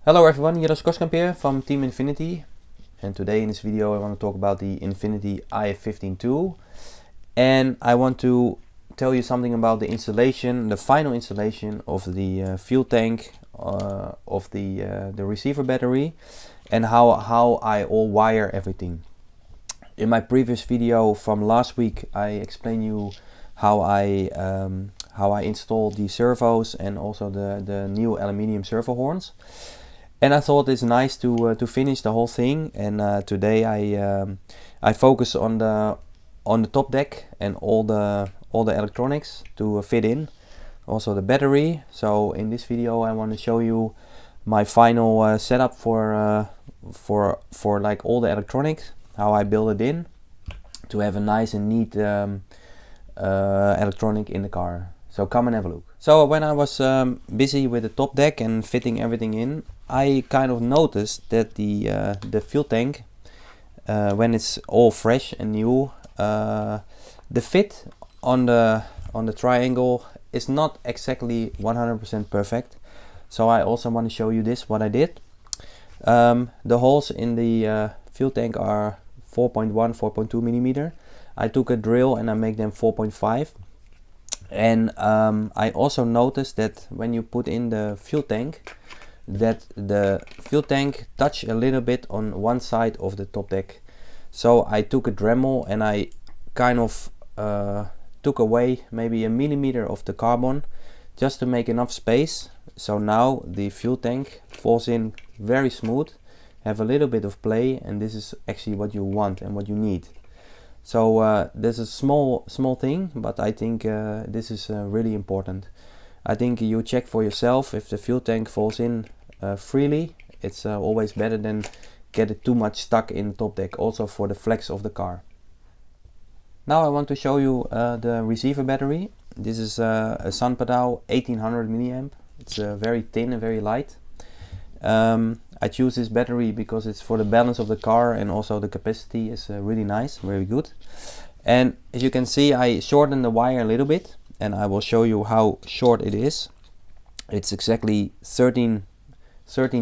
Hello everyone, Jilles Groskamp here from Team Infinity, and today in this video I want to talk about the Infinity IF15-2, and I want to tell you something about the installation, the final installation of the fuel tank of the receiver battery, and how I all wire everything. In my previous video from last week I explained you how I installed the servos and also the new aluminium servo horns. And I thought it's nice to finish the whole thing, and today I focus on the top deck and all the electronics to fit in, also the battery. So in this video I want to show you my final setup for like all the electronics, how I build it in to have a nice and neat electronic in the car. So come and have a look. So when I was busy with the top deck and fitting everything in, I kind of noticed that the fuel tank, when it's all fresh and new, the fit on the triangle is not exactly 100% perfect. So I also want to show you this, what I did. The holes in the fuel tank are 4.1, 4.2 millimeter. I took a drill and I make them 4.5. And I also noticed that when you put in the fuel tank, that the fuel tank touch a little bit on one side of the top deck. So I took a Dremel and I kind of took away maybe a millimeter of the carbon just to make enough space. So now the fuel tank falls in very smooth, have a little bit of play, and this is actually what you want and what you need. So this is a small thing, but I think this is really important. I think you check for yourself if the fuel tank falls in freely. It's always better than get it too much stuck in top deck, also for the flex of the car. Now I want to show you the receiver battery. This is a Sunpadao 1800 milliamp. It's very thin and very light. I choose this battery because it's for the balance of the car, and also the capacity is really nice, very good. And as you can see, I shortened the wire a little bit, and I will show you how short it is. It's exactly 13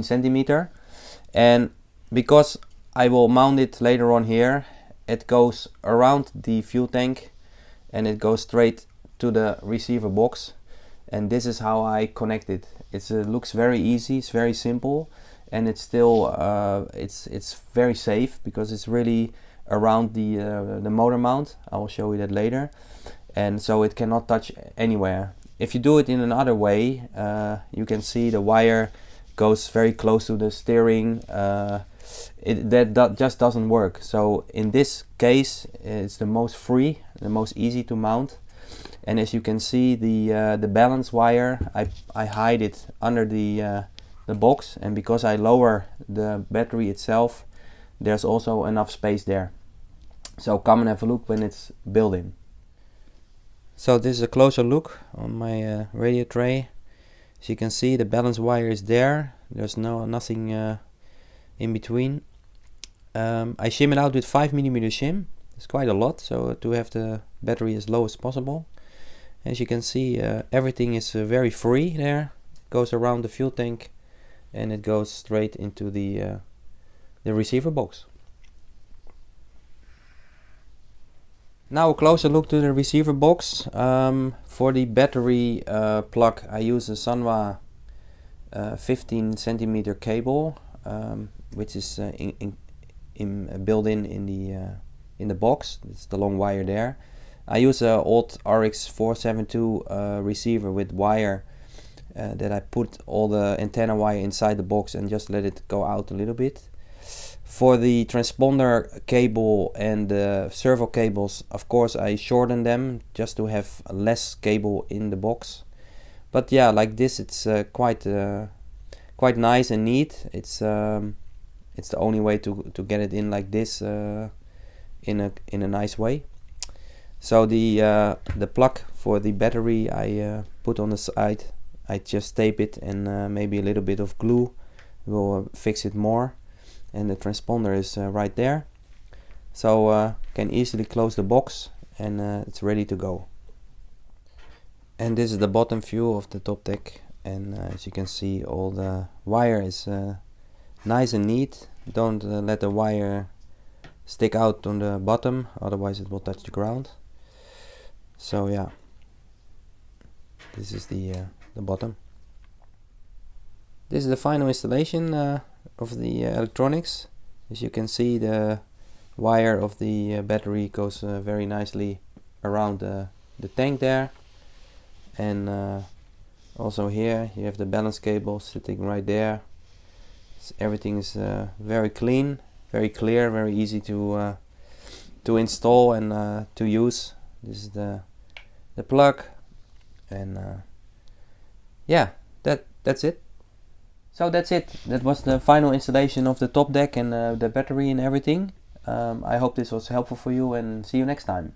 centimeter, and because I will mount it later on here, it goes around the fuel tank and it goes straight to the receiver box. And this is how I connect it. It looks very easy, it's very simple, and it's still it's very safe because it's really around the motor mount. I will show you that later, and so it cannot touch anywhere. If you do it in another way, you can see the wire goes very close to the steering. That just doesn't work. So in this case, it's the most free, the most easy to mount. And as you can see, the balance wire, I hide it under the box, and because I lower the battery itself, there's also enough space there. So come and have a look when it's built in. So this is a closer look on my radio tray. As you can see, the balance wire is there. There's nothing in between. I shim it out with 5 millimeter shim. It's quite a lot, so to have the battery as low as possible. As you can see, everything is very free there. It goes around the fuel tank and it goes straight into the receiver box. Now a closer look to the receiver box. For the battery plug, I use a Sanwa 15 centimeter cable, which is built in the box. It's the long wire there. I use an old RX472 receiver with wire that I put all the antenna wire inside the box and just let it go out a little bit. For the transponder cable and the servo cables, of course I shorten them just to have less cable in the box. But yeah, like this, it's quite nice and neat. It's the only way to get it in like this in a nice way. So the plug for the battery I put on the side. I just tape it, and maybe a little bit of glue will fix it more. And the transponder is right there. So can easily close the box, and it's ready to go. And this is the bottom view of the top deck. and as you can see, all the wire is nice and neat. Don't let the wire stick out on the bottom, otherwise it will touch the ground. So yeah, this is the bottom. This is the final installation of the electronics. As you can see, the wire of the battery goes very nicely around the tank there, and also here you have the balance cable sitting right there. So everything is very clean, very clear, very easy to install and to use. This is the plug, and yeah, that's it. So that's it. That was the final installation of the top deck and the battery and everything. I hope this was helpful for you, and see you next time.